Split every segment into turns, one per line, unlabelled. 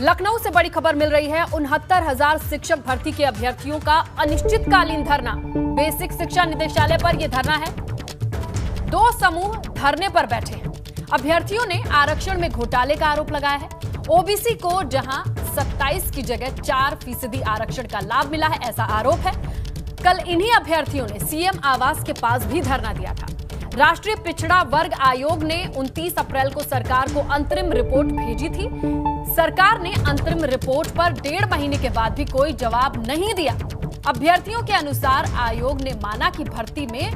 लखनऊ से बड़ी खबर मिल रही है। 69,000 शिक्षक भर्ती के अभ्यर्थियों का अनिश्चितकालीन धरना। बेसिक शिक्षा निदेशालय पर यह धरना है। 2 समूह धरने पर बैठे हैं। अभ्यर्थियों ने आरक्षण में घोटाले का आरोप लगाया है। ओबीसी को जहां 27 की जगह 4% आरक्षण का लाभ मिला है, ऐसा आरोप है। कल इन्हीं अभ्यर्थियों ने सीएम आवास के पास भी धरना दिया था। राष्ट्रीय पिछड़ा वर्ग आयोग ने 29 अप्रैल को सरकार को अंतरिम रिपोर्ट भेजी थी। सरकार ने अंतरिम रिपोर्ट पर 1.5 महीने के बाद भी कोई जवाब नहीं दिया। अभ्यर्थियों के अनुसार आयोग ने माना कि भर्ती में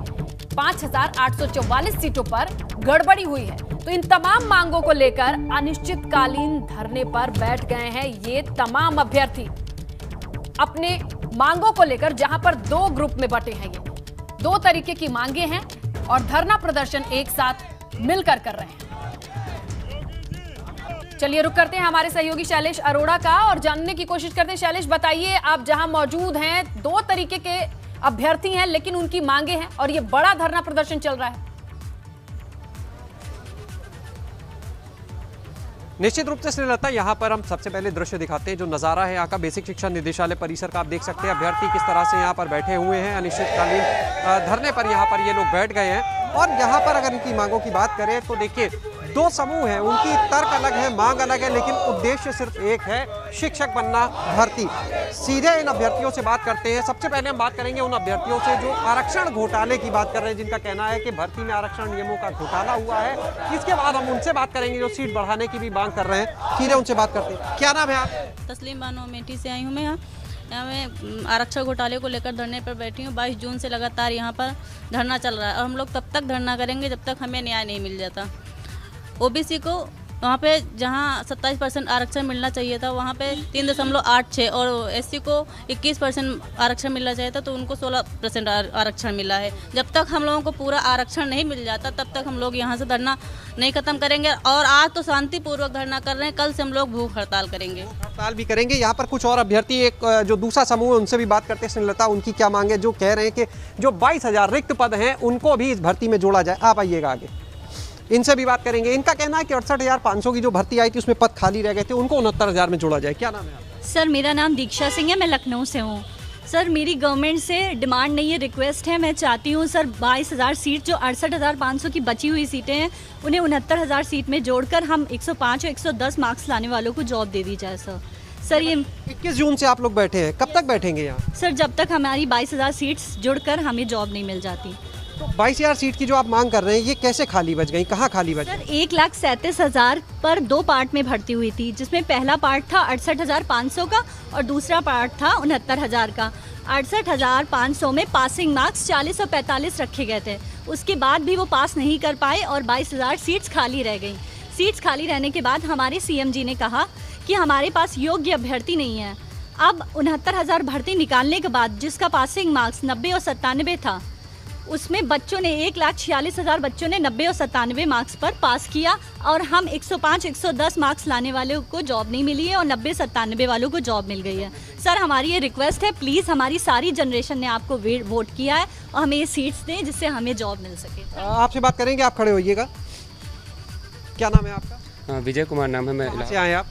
5,844 सीटों पर गड़बड़ी हुई है। तो इन तमाम मांगों को लेकर अनिश्चितकालीन धरने पर बैठ गए हैं ये तमाम अभ्यर्थी। अपने मांगों को लेकर, जहां पर 2 ग्रुप में बटे हैं, ये 2 तरीके की मांगे हैं और धरना प्रदर्शन एक साथ मिलकर कर रहे हैं। चलिए रुक करते हैं हमारे सहयोगी शैलेश अरोड़ा का और जानने की कोशिश करते हैं। शैलेश, बताइए, आप जहां मौजूद हैं, 2 तरीके के अभ्यर्थी हैं लेकिन उनकी मांगे हैं और ये बड़ा धरना प्रदर्शन चल रहा है।
निश्चित रूप से श्रीलता, यहाँ पर हम सबसे पहले दृश्य दिखाते हैं। जो नज़ारा है यहाँ का बेसिक शिक्षा निदेशालय परिसर का, आप देख सकते हैं अभ्यर्थी किस तरह से यहाँ पर बैठे हुए हैं। अनिश्चितकालीन धरने पर यहाँ पर ये लोग बैठ गए हैं। और यहाँ पर अगर इनकी मांगों की बात करें तो देखिए, 2 समूह हैं, उनकी तर्क अलग है, मांग अलग है, लेकिन उद्देश्य सिर्फ एक है, शिक्षक बनना, भर्ती। सीधे इन अभ्यर्थियों से बात करते हैं। सबसे पहले हम बात करेंगे उन अभ्यर्थियों से जो आरक्षण घोटाले की बात कर रहे हैं, जिनका कहना है कि भर्ती में आरक्षण नियमों का घोटाला हुआ है। इसके बाद हम उनसे बात करेंगे जो सीट बढ़ाने की भी मांग कर रहे हैं। सीधे उनसे बात करते हैं। क्या नाम है आप?
तस्लीम बानो, अमेठी से आई हूँ मैं। यहाँ मैं आरक्षण घोटाले को लेकर धरने पर बैठी हूँ। 22 जून से लगातार यहाँ पर धरना चल रहा है और हम लोग तब तक धरना करेंगे जब तक हमें न्याय नहीं मिल जाता। ओबीसी को वहाँ पे जहाँ 27% आरक्षण मिलना चाहिए था, वहाँ पे 3.86 और एससी को 21% आरक्षण मिलना चाहिए था, तो उनको 16% आरक्षण मिला है। जब तक हम लोगों को पूरा आरक्षण नहीं मिल जाता तब तक हम लोग यहाँ से धरना नहीं खत्म करेंगे। और आज तो शांतिपूर्वक धरना कर रहे हैं, कल से हम लोग भूख हड़ताल करेंगे।
हड़ताल भी करेंगे। यहाँ पर कुछ और अभ्यर्थी, एक जो दूसरा समूह है, उनसे भी बात करते हैं। श्रीलता, उनकी क्या मांग है? जो कह रहे हैं कि जो 22,000 रिक्त पद हैं उनको भी इस भर्ती में जोड़ा जाए। आप आइएगा आगे, इनसे भी बात करेंगे। इनका कहना है कि 68,500 की जो भर्ती आई थी उसमें पद खाली रह गए थे, उनको 69,000 में जोड़ा जाए। क्या नाम है आपका?
सर, मेरा नाम दीक्षा सिंह है, मैं लखनऊ से हूँ। सर, मेरी गवर्नमेंट से डिमांड नहीं है, रिक्वेस्ट है। मैं चाहती हूँ सर 22,000 सीट, जो 68,500 की बची हुई सीटें हैं, उन्हें 69,000 सीट में जोड़कर हम 105 और 110 मार्क्स लाने वालों को जॉब दे दी जाए। सर ये
21 जून से आप लोग बैठे हैं, कब तक बैठेंगे यहाँ?
सर, जब तक हमारी 22,000 सीट्स जुड़कर हमें जॉब नहीं मिल जाती।
तो 22,000 सीट की जो आप मांग कर रहे हैं, ये कैसे खाली बच गई? कहाँ खाली बच गई?
सर, 1,37,000 पर 2 पार्ट में भर्ती हुई थी, जिसमें पहला पार्ट था 68,500 का और दूसरा पार्ट था 69,000 का। 68,500 में पासिंग मार्क्स 40 और 45 रखे गए थे। उसके बाद भी वो पास नहीं कर पाए और 22,000 सीट्स खाली रह गई। सीट्स खाली रहने के बाद हमारे सीएम जी ने कहा कि हमारे पास योग्य अभ्यर्थी नहीं है। अब 69,000 भर्ती निकालने के बाद जिसका पासिंग मार्क्स 90 और 97 था, उसमें बच्चों ने 1,46,000 बच्चों ने 90 और 97 मार्क्स पर पास किया और हम 105, 110 मार्क्स लाने वालों को जॉब नहीं मिली है और 90, 97 वालों को जॉब मिल गई है। सर, हमारी ये रिक्वेस्ट है, प्लीज़, हमारी सारी जनरेशन ने आपको वोट किया है और हमें ये सीट्स दें जिससे हमें जॉब मिल सके।
आपसे बात करेंगे, आप खड़े होइएगा। क्या नाम है आपका?
विजय कुमार नाम है। मैं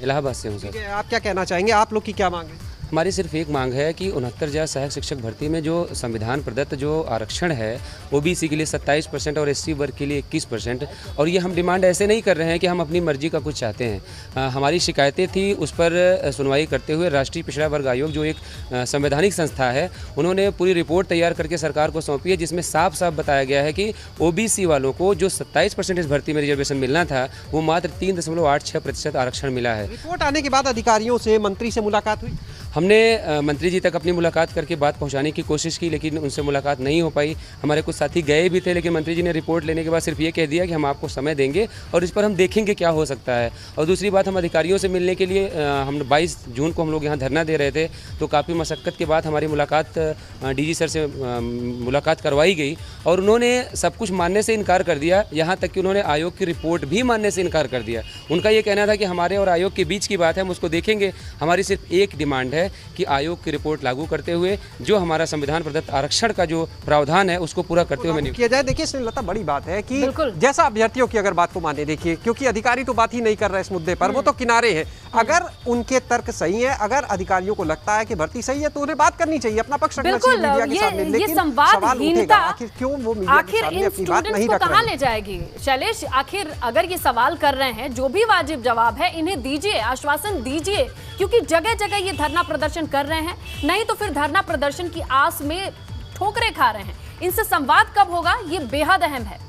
इलाहाबाद से हूँ सर।
आप क्या कहना चाहेंगे? आप लोग की क्या मांग है?
हमारी सिर्फ एक मांग है कि 69,000 सहायक शिक्षक भर्ती में जो संविधान प्रदत्त जो आरक्षण है, ओबीसी के लिए 27% और एससी वर्ग के लिए 21%, और ये हम डिमांड ऐसे नहीं कर रहे हैं कि हम अपनी मर्जी का कुछ चाहते हैं। हमारी शिकायतें थी, उस पर सुनवाई करते हुए राष्ट्रीय पिछड़ा वर्ग आयोग, जो एक संवैधानिक संस्था है, उन्होंने पूरी रिपोर्ट तैयार करके सरकार को सौंपी है, जिसमें साफ साफ बताया गया है कि ओबीसी वालों को जो 27% इस भर्ती में रिजर्वेशन मिलना था, वो मात्र 3.86% आरक्षण मिला है।
रिपोर्ट आने के बाद अधिकारियों से, मंत्री से मुलाकात हुई?
हमने मंत्री जी तक अपनी मुलाकात करके बात पहुंचाने की कोशिश की, लेकिन उनसे मुलाकात नहीं हो पाई। हमारे कुछ साथी गए भी थे, लेकिन मंत्री जी ने रिपोर्ट लेने के बाद सिर्फ ये कह दिया कि हम आपको समय देंगे और इस पर हम देखेंगे क्या हो सकता है। और दूसरी बात, हम अधिकारियों से मिलने के लिए हम 22 जून को हम लोग यहाँ धरना दे रहे थे, तो काफ़ी मशक्क़त के बाद हमारी मुलाकात डीजी सर से मुलाकात करवाई गई और उन्होंने सब कुछ मानने से इनकार कर दिया। यहाँ तक कि उन्होंने आयोग की रिपोर्ट भी मानने से इनकार कर दिया। उनका ये कहना था कि हमारे और आयोग के बीच की बात है, हम उसको देखेंगे। हमारी सिर्फ एक डिमांड है कि आयोग की रिपोर्ट लागू करते हुए जो हमारा संविधान प्रदत्त आरक्षण का जो प्रावधान है उसको पूरा करते हुए
किया जाए। देखिए स्नेहलता, बड़ी बात है कि
बिल्कुल।
जैसा अभ्यर्थियों की अगर बात को माने, देखिए क्योंकि अधिकारी तो बात ही नहीं कर रहे इस मुद्दे पर, वो तो किनारे हैं। अगर उनके तर्क सही है, अगर अधिकारियों को लगता है कि भर्ती सही है तो उन्हें बात करनी चाहिए, अपना पक्ष रखना चाहिए मीडिया के सामने। लेकिन सवाल उठेगा आखिर क्यों वो मीडिया के सामने अपनी बात नहीं रख रहे हैं?
ले जाएगी शैलेश, आखिर अगर ये सवाल कर रहे हैं, जो भी वाजिब जवाब है इन्हें दीजिए, आश्वासन दीजिए, क्योंकि जगह जगह ये धरना प्रदर्शन कर रहे हैं। नहीं तो फिर धरना प्रदर्शन की आस में ठोकरें खा रहे हैं। इनसे संवाद कब होगा, ये बेहद अहम है।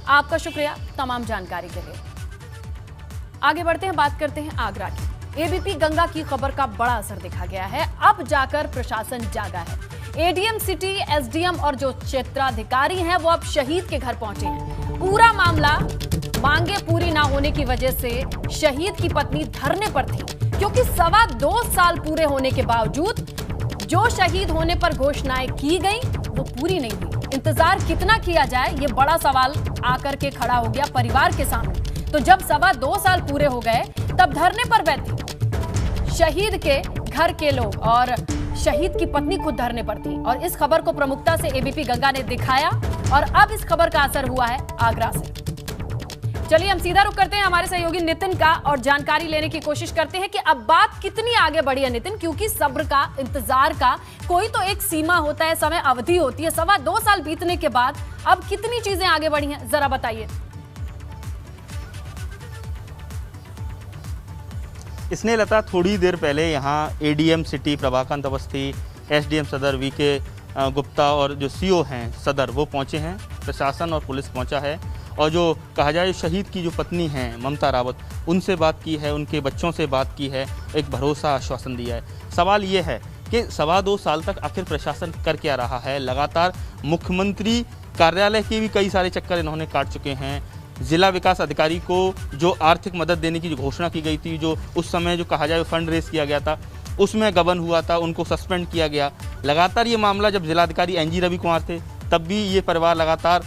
आपका शुक्रिया तमाम जानकारी के लिए। आगे बढ़ते हैं, बात करते हैं आगरा की। एबीपी गंगा की खबर का बड़ा असर देखा गया है। अब जाकर प्रशासन जागा है। एडीएम सिटी, एसडीएम और जो क्षेत्राधिकारी हैं वो अब शहीद के घर पहुंचे हैं। पूरा मामला मांगे पूरी ना होने की वजह से शहीद की पत्नी धरने पर थी, क्योंकि 2.25 साल पूरे होने के बावजूद जो शहीद होने पर घोषणाएं की गई वो पूरी नहीं हुई। इंतजार कितना किया जाए, ये बड़ा सवाल आकर के खड़ा हो गया परिवार के सामने। तो जब 2.25 साल पूरे हो गए तब धरने पर बैठे शहीद के घर के लोग और शहीद की पत्नी खुद धरने पर थी। और इस खबर को प्रमुखता से एबीपी गंगा ने दिखाया और अब इस खबर का असर हुआ है आगरा से। चलिए हम सीधा रुख करते हैं हमारे सहयोगी नितिन का और जानकारी लेने की कोशिश करते हैं कि अब बात कितनी आगे बढ़ी है नितिन, क्योंकि सब्र का, इंतजार का कोई तो एक सीमा होता है, समय अवधि होती है। 2.25 साल बीतने के बाद अब कितनी चीजें आगे बढ़ी हैं, जरा बताइए।
स्नेहलता, थोड़ी देर पहले यहाँ एडीएम सिटी प्रभाकांत अवस्थी, एसडीएम सदर वीके गुप्ता और जो सीओ हैं सदर वो पहुँचे हैं। प्रशासन और पुलिस पहुँचा है और जो कहा जाए शहीद की जो पत्नी हैं ममता रावत, उनसे बात की है, उनके बच्चों से बात की है, एक भरोसा आश्वासन दिया है। सवाल ये है कि 2.25 साल तक आखिर प्रशासन कर क्या रहा है। लगातार मुख्यमंत्री कार्यालय के भी कई सारे चक्कर इन्होंने काट चुके हैं। जिला विकास अधिकारी को जो आर्थिक मदद देने की जो घोषणा की गई थी, जो उस समय जो कहा जाए फंड रेज किया गया था, उसमें गबन हुआ था, उनको सस्पेंड किया गया। लगातार ये मामला जब जिलाधिकारी एनजी रवि कुमार थे तब भी ये परिवार लगातार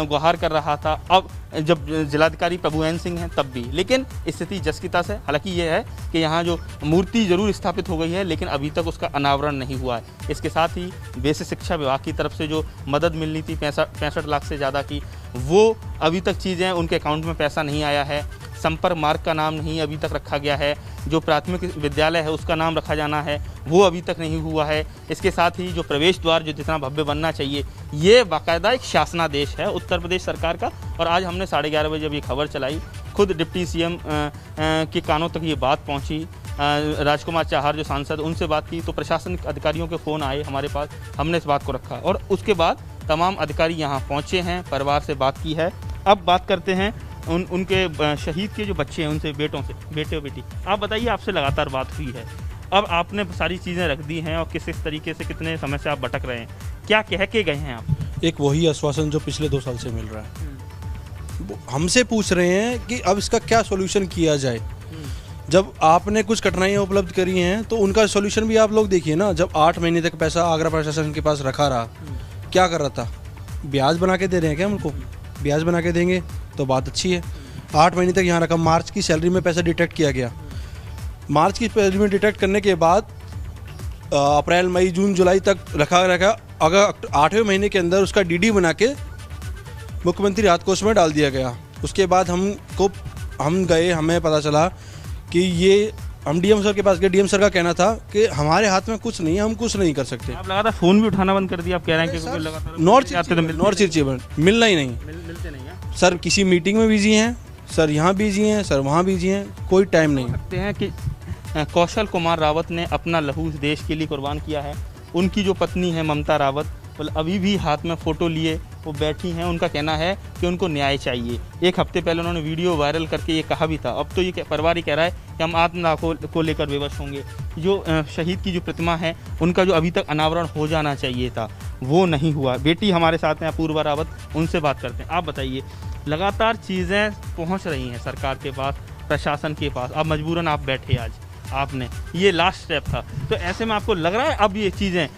गुहार कर रहा था, अब जब जिलाधिकारी प्रभुएन सिंह हैं तब भी। लेकिन स्थिति जस की तस है। हालांकि ये है कि यहाँ जो मूर्ति जरूर स्थापित हो गई है लेकिन अभी तक उसका अनावरण नहीं हुआ है। इसके साथ ही बेसिक शिक्षा विभाग की तरफ से जो मदद मिलनी थी 65 लाख से ज़्यादा की, वो अभी तक चीज़ें उनके अकाउंट में पैसा नहीं आया है। संपर्क मार्ग का नाम नहीं अभी तक रखा गया है। जो प्राथमिक विद्यालय है उसका नाम रखा जाना है वो अभी तक नहीं हुआ है। इसके साथ ही जो प्रवेश द्वार जो जितना भव्य बनना चाहिए, ये बाकायदा एक शासनादेश है उत्तर प्रदेश सरकार का। और आज हमने 11:30 बजे जब ये खबर चलाई, खुद डिप्टी सीएम के कानों तक ये बात पहुंची। राजकुमार चाहर जो सांसद, उनसे बात की तो प्रशासनिक अधिकारियों के फ़ोन आए हमारे पास, हमने इस बात को रखा और उसके बाद तमाम अधिकारी यहाँ पहुँचे हैं, परिवार से बात की है। अब बात करते हैं उनके शहीद के जो बच्चे हैं उनसे, बेटों से। बेटे और बेटी, आप बताइए, आपसे लगातार बात हुई है, अब आपने सारी चीज़ें रख दी हैं और किस तरीके से कितने समय से आप भटक रहे हैं, क्या कह के गए हैं आप?
एक वही आश्वासन जो पिछले 2 साल से मिल रहा है। हमसे पूछ रहे हैं कि अब इसका क्या सॉल्यूशन किया जाए। जब आपने कुछ कठिनाइयाँ उपलब्ध करी हैं तो उनका सॉल्यूशन भी आप लोग देखिए ना। जब 8 महीने तक पैसा आगरा प्रशासन के पास रखा रहा, क्या कर रहा था? ब्याज बना के दे रहे हैं क्या उनको? ब्याज बना के देंगे तो बात अच्छी है। 8 महीने तक यहाँ रखा, मार्च की सैलरी में पैसा डिटेक्ट किया गया। मार्च की सैलरी में डिटेक्ट करने के बाद अप्रैल, मई, जून, जुलाई तक रखा। अगर 8वें महीने के अंदर उसका डीडी बना के मुख्यमंत्री राहत कोष में डाल दिया गया। उसके बाद हम गए, हमें पता चला कि ये हम डीएम सर के पास गए। डीएम सर का कहना था कि हमारे हाथ में कुछ नहीं है, हम कुछ नहीं कर सकते।
आप लगातार फ़ोन भी उठाना बंद कर दिया, आप कह रहे हैं कि लगातार
नॉर्थ चिरचिबन मिलना ही नहीं,
मिलते नहीं हैं
सर। किसी मीटिंग में बिजी हैं सर, यहाँ बिजी हैं सर, वहाँ बिजी हैं, कोई टाइम नहीं।
सकते हैं कि कौशल कुमार रावत ने अपना लहू देश के लिए कुर्बान किया है। उनकी जो पत्नी है ममता रावत, अभी भी हाथ में फ़ोटो लिए वो बैठी हैं। उनका कहना है कि उनको न्याय चाहिए। 1 हफ्ते पहले उन्होंने वीडियो वायरल करके ये कहा भी था। अब तो ये परिवार ही कह रहा है कि हम आत्मदाह को लेकर विवश होंगे। जो शहीद की जो प्रतिमा है उनका जो अभी तक अनावरण हो जाना चाहिए था वो नहीं हुआ। बेटी हमारे साथ हैं अपूर्वा रावत, उनसे बात करते हैं। आप बताइए, लगातार चीज़ें पहुँच रही हैं सरकार के पास, प्रशासन के पास, अब मजबूरन आप बैठे, आज आपने ये लास्ट स्टेप था, तो ऐसे में आपको लग रहा है अब ये चीज़ें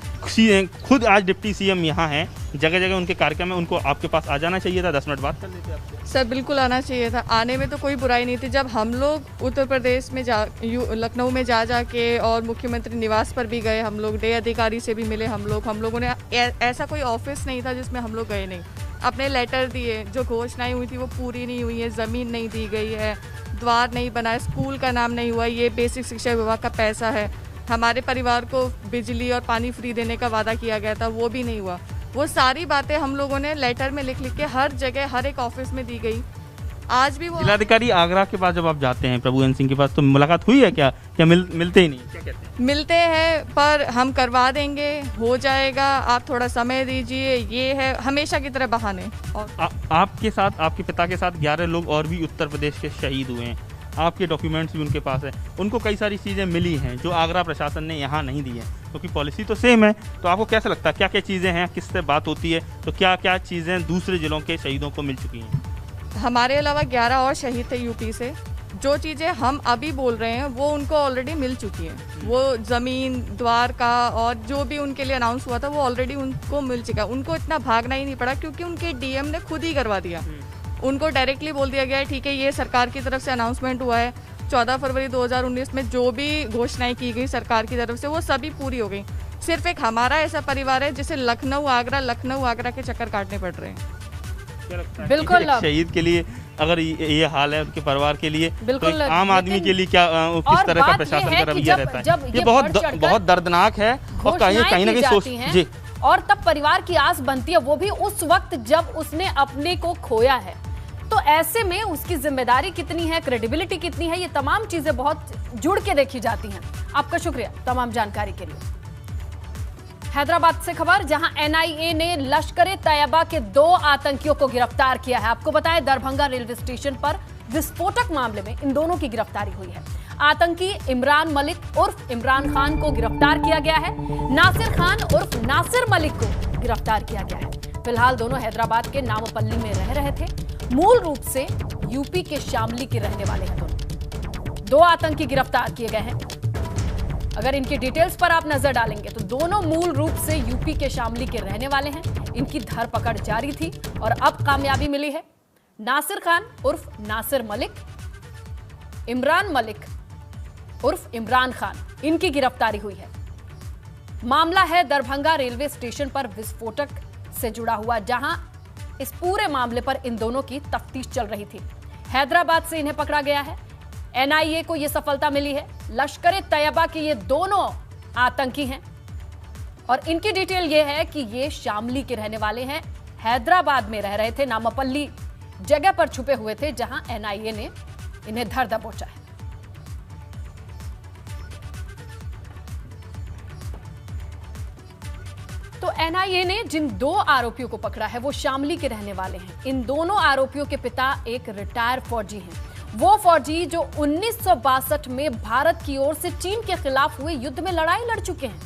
खुद आज डिप्टी सीएम यहाँ हैं, जगह जगह उनके कार्यक्रम में, उनको आपके पास आ जाना चाहिए था, 10 मिनट बात कर लेते आपसे।
सर बिल्कुल आना चाहिए था, आने में तो कोई बुराई नहीं थी। जब हम लोग उत्तर प्रदेश में लखनऊ में जा के और मुख्यमंत्री निवास पर भी गए, हम लोग डे अधिकारी से भी मिले, हम लोगों ने ऐसा कोई ऑफिस नहीं था जिसमें हम लोग गए नहीं। अपने लेटर दिए, जो घोषणाएं हुई थी वो पूरी नहीं हुई है, ज़मीन नहीं दी गई है, द्वार नहीं बना है, स्कूल का नाम नहीं हुआ, ये बेसिक शिक्षा विभाग का पैसा है। हमारे परिवार को बिजली और पानी फ्री देने का वादा किया गया था, वो भी नहीं हुआ। वो सारी बातें हम लोगों ने लेटर में लिख के हर जगह हर एक ऑफिस में दी गई। आज भी वो
जिलाधिकारी आगरा के पास जब आप जाते हैं प्रभुवंश सिंह के पास, तो मुलाकात हुई है क्या मिलते ही नहीं, क्या कहते हैं?
मिलते हैं, पर हम करवा देंगे, हो जाएगा, आप थोड़ा समय दीजिए, ये है हमेशा की तरह बहाने। और
आपके साथ, आपके पिता के साथ 11 लोग और भी उत्तर प्रदेश के शहीद हुए हैं, आपके डॉक्यूमेंट्स भी उनके पास है, उनको कई सारी चीज़ें मिली हैं जो आगरा प्रशासन ने यहाँ नहीं दी है, क्योंकि पॉलिसी तो सेम है। तो आपको कैसा लगता है, क्या क्या चीज़ें हैं, किससे बात होती है, तो क्या क्या चीज़ें दूसरे ज़िलों के शहीदों को मिल चुकी हैं?
हमारे अलावा 11 और शहीद थे यूपी से। जो चीज़ें हम अभी बोल रहे हैं वो उनको ऑलरेडी मिल चुकी हैं। वो ज़मीन, द्वार का और जो भी उनके लिए अनाउंस हुआ था वो ऑलरेडी उनको मिल चुका। उनको इतना भागना ही नहीं पड़ा, क्योंकि उनके डीएम ने खुद ही करवा दिया। उनको डायरेक्टली बोल दिया गया है, ठीक है ये सरकार की तरफ से अनाउंसमेंट हुआ है, 14 फरवरी 2019 में जो भी घोषणाएं की गई सरकार की तरफ से वो सभी पूरी हो गई। सिर्फ एक हमारा ऐसा परिवार है जिसे लखनऊ आगरा के चक्कर काटने पड़ रहे हैं।
बिल्कुल,
शहीद के लिए अगर ये हाल है, उनके परिवार के लिए, तो एक आम आदमी के लिए क्या किस तरह का प्रशासन का रवैया रहता है? ये बहुत दर्दनाक है और कहीं ना कहीं सोच जी।
और तब परिवार की आस बनती है, वो भी उस वक्त जब उसने अपने को खोया है। तो ऐसे में उसकी जिम्मेदारी कितनी है, क्रेडिबिलिटी कितनी है, ये तमाम चीजें बहुत जुड़ के देखी जाती हैं। आपका शुक्रिया तमाम जानकारी के लिए। हैदराबाद से खबर, जहां एनआईए ने लश्कर-ए तैयबा के 2 आतंकियों को गिरफ्तार किया है। आपको बताएं, दरभंगा रेलवे स्टेशन पर विस्फोटक मामले में इन दोनों की गिरफ्तारी हुई है। आतंकी इमरान मलिक उर्फ इमरान खान को गिरफ्तार किया गया है। नासिर खान उर्फ नासिर मलिक को गिरफ्तार किया गया है। फिलहाल दोनों हैदराबाद के नामपल्ली में रह रहे थे। मूल रूप से यूपी के शामली के रहने वाले हैं दोनों। 2 आतंकी गिरफ्तार किए गए हैं। अगर इनकी डिटेल्स पर आप नजर डालेंगे तो दोनों मूल रूप से यूपी के शामली के रहने वाले हैं। इनकी धरपकड़ जारी थी और अब कामयाबी मिली है। नासिर खान उर्फ नासिर मलिक, इमरान मलिक उर्फ इमरान खान, इनकी गिरफ्तारी हुई है। मामला है दरभंगा रेलवे स्टेशन पर विस्फोटक से जुड़ा हुआ, जहां इस पूरे मामले पर इन दोनों की तफ्तीश चल रही थी। हैदराबाद से इन्हें पकड़ा गया है। एनआईए को यह सफलता मिली है। लश्कर-ए तैयबा के ये दोनों आतंकी हैं और इनकी डिटेल यह है कि ये शामली के रहने वाले हैं। हैदराबाद में रह रहे थे, नामपल्ली जगह पर छुपे हुए थे, जहां एनआईए ने इन्हें धर दबोचा है। तो एनआईए ने जिन 2 आरोपियों को पकड़ा है वो शामली के रहने वाले हैं। इन दोनों आरोपियों के पिता एक रिटायर फौजी हैं। वो फौजी जो 1962 में भारत की ओर से चीन के खिलाफ हुए युद्ध में लड़ाई लड़ चुके हैं।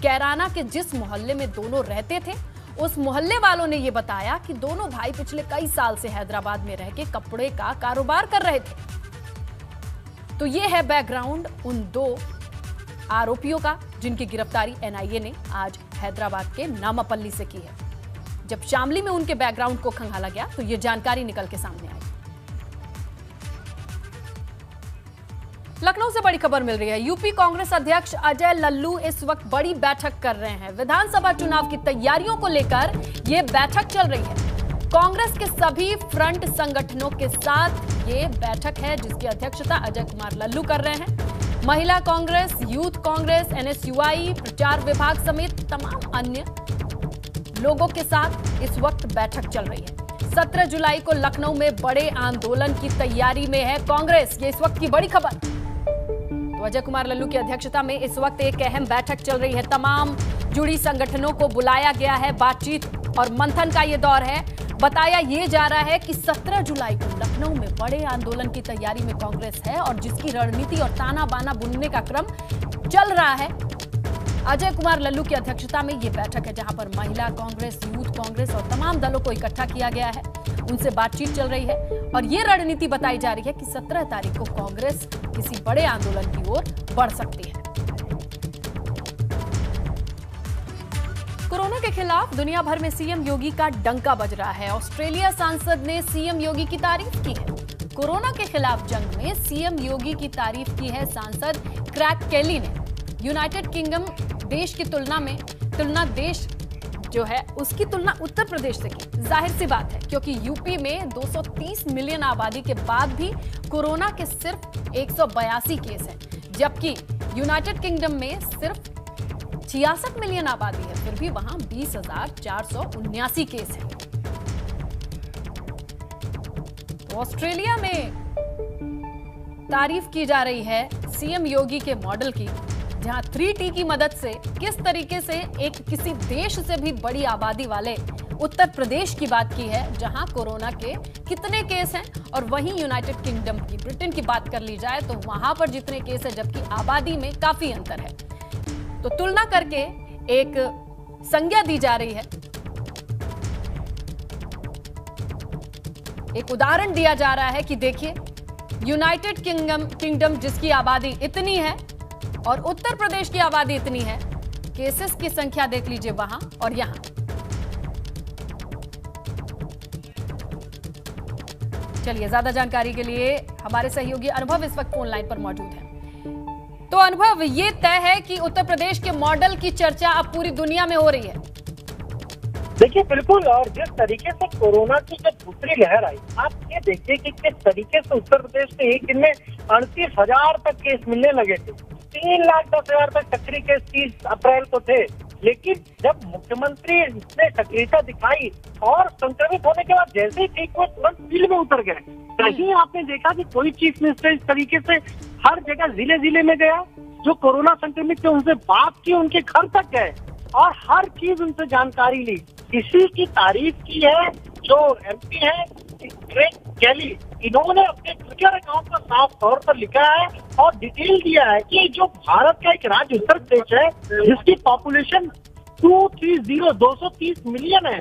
कैराना के जिस मोहल्ले में दोनों रहते थे, उस मोहल्ले वालों ने यह बताया कि दोनों भाई पिछले कई साल से हैदराबाद में रह के कपड़े का कारोबार कर रहे थे। तो यह है बैकग्राउंड उन 2 आरोपियों का, जिनकी गिरफ्तारी एनआईए ने आज हैदराबाद के नामापल्ली से की है। जब शामली में उनके बैकग्राउंड को खंगाला गया तो यह जानकारी निकल के सामने आई। लखनऊ से बड़ी खबर मिल रही है। यूपी कांग्रेस अध्यक्ष अजय लल्लू इस वक्त बड़ी बैठक कर रहे हैं। विधानसभा चुनाव की तैयारियों को लेकर यह बैठक चल रही है। कांग्रेस के सभी फ्रंट संगठनों के साथ ये बैठक है, जिसकी अध्यक्षता अजय कुमार लल्लू कर रहे हैं। महिला कांग्रेस, यूथ कांग्रेस, एनएसयूआई, प्रचार विभाग समेत तमाम अन्य लोगों के साथ इस वक्त बैठक चल रही है। 17 जुलाई को लखनऊ में बड़े आंदोलन की तैयारी में है कांग्रेस, ये इस वक्त की बड़ी खबर। तो अजय कुमार लल्लू की अध्यक्षता में इस वक्त एक अहम बैठक चल रही है। तमाम जुड़ी संगठनों को बुलाया गया है। बातचीत और मंथन का ये दौर है। बताया ये जा रहा है कि 17 जुलाई को लखनऊ में बड़े आंदोलन की तैयारी में कांग्रेस है और जिसकी रणनीति और ताना बाना बुनने का क्रम चल रहा है। अजय कुमार लल्लू की अध्यक्षता में ये बैठक है, जहां पर महिला कांग्रेस, यूथ कांग्रेस और तमाम दलों को इकट्ठा किया गया है। उनसे बातचीत चल रही है और ये रणनीति बताई जा रही है कि 17 तारीख को कांग्रेस किसी बड़े आंदोलन की ओर बढ़ सकती है। कोरोना के खिलाफ दुनिया भर में सीएम योगी का डंका बज रहा है। ऑस्ट्रेलिया सांसद ने सीएम योगी की तारीफ की है। कोरोना के खिलाफ जंग में सीएम योगी की तारीफ की है सांसद क्रैग केली ने। यूनाइटेड किंगडम देश की तुलना देश जो है उसकी तुलना उत्तर प्रदेश से की। जाहिर सी बात है, क्योंकि यूपी में 230 मिलियन आबादी के बाद भी कोरोना के सिर्फ 182 केस हैं, जबकि यूनाइटेड किंगडम में सिर्फ 66 मिलियन आबादी है, फिर भी वहां 20,479 केस हैं। तो ऑस्ट्रेलिया में तारीफ की जा रही है सीएम योगी के मॉडल की, जहां 3T की मदद से किस तरीके से एक किसी देश से भी बड़ी आबादी वाले उत्तर प्रदेश की बात की है, जहां कोरोना के कितने केस हैं। और वहीं यूनाइटेड किंगडम की, ब्रिटेन की बात कर ली जाए तो वहां पर जितने केस है, जबकि आबादी में काफी अंतर है। तो तुलना करके एक संज्ञा दी जा रही है, एक उदाहरण दिया जा रहा है कि देखिए यूनाइटेड किंगडम जिसकी आबादी इतनी है और उत्तर प्रदेश की आबादी इतनी है, केसेस की संख्या देख लीजिए वहां और यहां। चलिए, ज्यादा जानकारी के लिए हमारे सहयोगी अनुभव इस वक्त फोन लाइन पर मौजूद है। तो अनुभव, ये तय है कि उत्तर प्रदेश के मॉडल की चर्चा अब पूरी दुनिया में हो रही है।
देखिए, बिल्कुल। और जिस तरीके से कोरोना की जो दूसरी लहर आई, आप ये देखिए कि किस तरीके से उत्तर प्रदेश में एक दिन में 38,000 तक केस मिलने लगे थे। 3,10,000 तक सक्रिय केस 30 अप्रैल को थे। लेकिन जब मुख्यमंत्री ने सक्रियता दिखाई और संक्रमित होने के बाद जैसे ही ठीक हुए, तुरंत फील्ड में उतर गए। कहीं आपने देखा कि कोई चीफ मिनिस्टर इस तरीके से हर जगह जिले में गया, जो कोरोना संक्रमित थे उनसे बात की, उनके घर तक गए और हर चीज उनसे जानकारी ली। इसी की तारीफ की है जो MP है क्रैग केली। इन्होंने अपने ट्विटर अकाउंट पर साफ तौर पर लिखा है और डिटेल दिया है कि जो भारत का एक राज्य उत्तर प्रदेश है, जिसकी पॉपुलेशन 230 मिलियन है,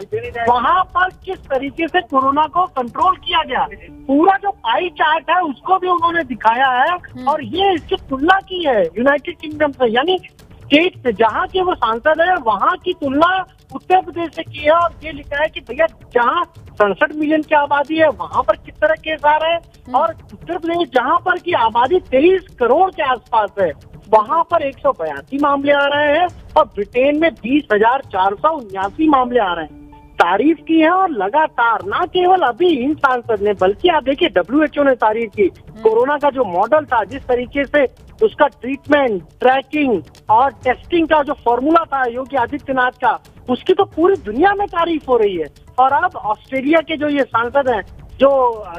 वहाँ पर किस तरीके से कोरोना को कंट्रोल किया गया। पूरा जो पाई चार्ट है उसको भी उन्होंने दिखाया है और ये इसकी तुलना की है यूनाइटेड किंगडम से, यानी स्टेट से जहाँ के वो सांसद है वहाँ की तुलना उत्तर प्रदेश से की है। और ये लिखा है कि भैया जहाँ 67 मिलियन की आबादी है वहाँ पर किस तरह केस आ रहे हैं, और उत्तर प्रदेश जहाँ पर की आबादी 23 करोड़ के आसपास है वहाँ पर 182 मामले आ रहे हैं और ब्रिटेन में 20,479 मामले आ रहे हैं। तारीफ की है और लगातार न केवल अभी इन सांसद ने, बल्कि आप देखिए WHO ने तारीफ की। कोरोना का जो मॉडल था, जिस तरीके से उसका ट्रीटमेंट, ट्रैकिंग और टेस्टिंग का जो फॉर्मूला था योगी आदित्यनाथ का, उसकी तो पूरी दुनिया में तारीफ हो रही है। और अब ऑस्ट्रेलिया के जो ये सांसद हैं, जो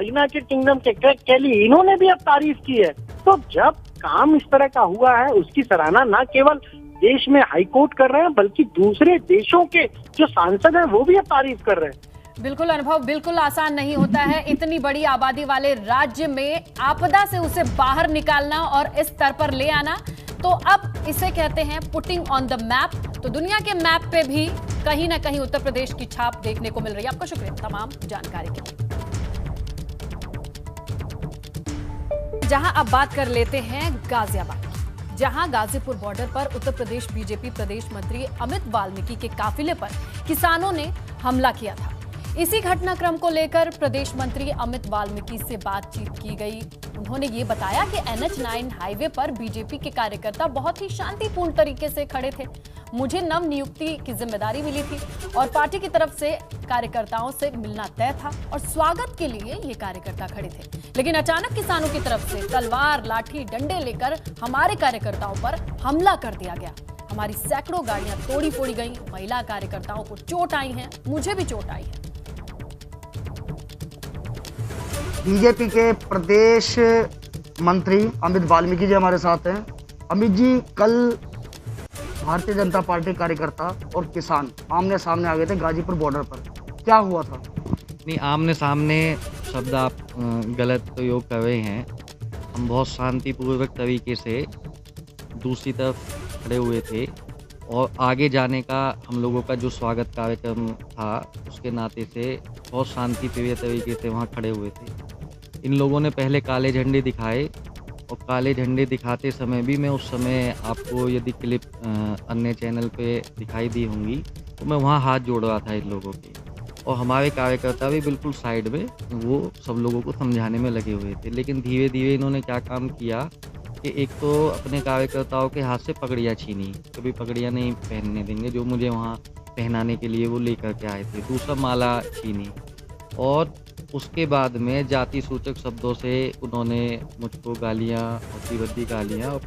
यूनाइटेड किंगडम के क्रैग केली, इन्होंने भी अब तारीफ की है। तो जब काम इस तरह का हुआ है, उसकी सराहना न केवल देश में हाईकोर्ट कर रहे हैं, बल्कि दूसरे देशों के जो सांसद हैं वो भी अब तारीफ कर रहे हैं।
बिल्कुल अनुभव, बिल्कुल आसान नहीं होता है इतनी बड़ी आबादी वाले राज्य में आपदा से उसे बाहर निकालना और इस स्तर पर ले आना। तो अब इसे कहते हैं पुटिंग ऑन द मैप। तो दुनिया के मैप पे भी कहीं ना कहीं उत्तर प्रदेश की छाप देखने को मिल रही है। आपका शुक्रिया तमाम जानकारी के लिए। जहां अब बात कर लेते हैं गाजियाबाद, जहां गाजीपुर बॉर्डर पर उत्तर प्रदेश बीजेपी प्रदेश मंत्री अमित वाल्मीकि के काफिले पर किसानों ने हमला किया था। इसी घटनाक्रम को लेकर प्रदेश मंत्री अमित वाल्मीकि से बातचीत की गई। उन्होंने ये बताया कि NH9 हाईवे पर बीजेपी के कार्यकर्ता बहुत ही शांतिपूर्ण तरीके से खड़े थे। मुझे नव नियुक्ति की जिम्मेदारी मिली थी और पार्टी की तरफ से कार्यकर्ताओं से मिलना तय था और स्वागत के लिए ये कार्यकर्ता खड़े थे। लेकिन अचानक किसानों की तरफ से तलवार, लाठी, डंडे लेकर हमारे कार्यकर्ताओं पर हमला कर दिया गया। हमारी सैकड़ों गाड़ियां तोड़ी फोड़ी गई, महिला कार्यकर्ताओं को चोट आई है, मुझे भी चोट आई है।
बीजेपी के प्रदेश मंत्री अमित वाल्मीकि जी हमारे साथ हैं। अमित जी, कल भारतीय जनता पार्टी कार्यकर्ता और किसान आमने सामने आ गए थे गाजीपुर बॉर्डर पर, क्या हुआ था?
नहीं, आमने सामने शब्द आप गलत प्रयोग कर रहे हैं। हम बहुत शांतिपूर्वक तरीके से दूसरी तरफ खड़े हुए थे और आगे जाने का हम लोगों का जो स्वागत कार्यक्रम था उसके नाते से बहुत शांतिप्रिय तरीके से वहाँ खड़े हुए थे। इन लोगों ने पहले काले झंडे दिखाए और काले झंडे दिखाते समय भी, मैं उस समय आपको यदि क्लिप अन्य चैनल पे दिखाई दी होंगी, तो मैं वहाँ हाथ जोड़ रहा था इन लोगों के, और हमारे कार्यकर्ता भी बिल्कुल साइड में वो सब लोगों को समझाने में लगे हुए थे। लेकिन धीरे धीरे इन्होंने क्या काम किया कि एक तो अपने कार्यकर्ताओं के हाथ से पगड़ियाँ छीनी, कभी पगड़ियाँ नहीं पहनने देंगे जो मुझे वहाँ पहनाने के लिए वो लेकर के आए थे। दूसरा माला छीनी, और उसके बाद में जाति सूचक शब्दों से उन्होंने मुझको गालियाँ, भद्दी गालियाँ और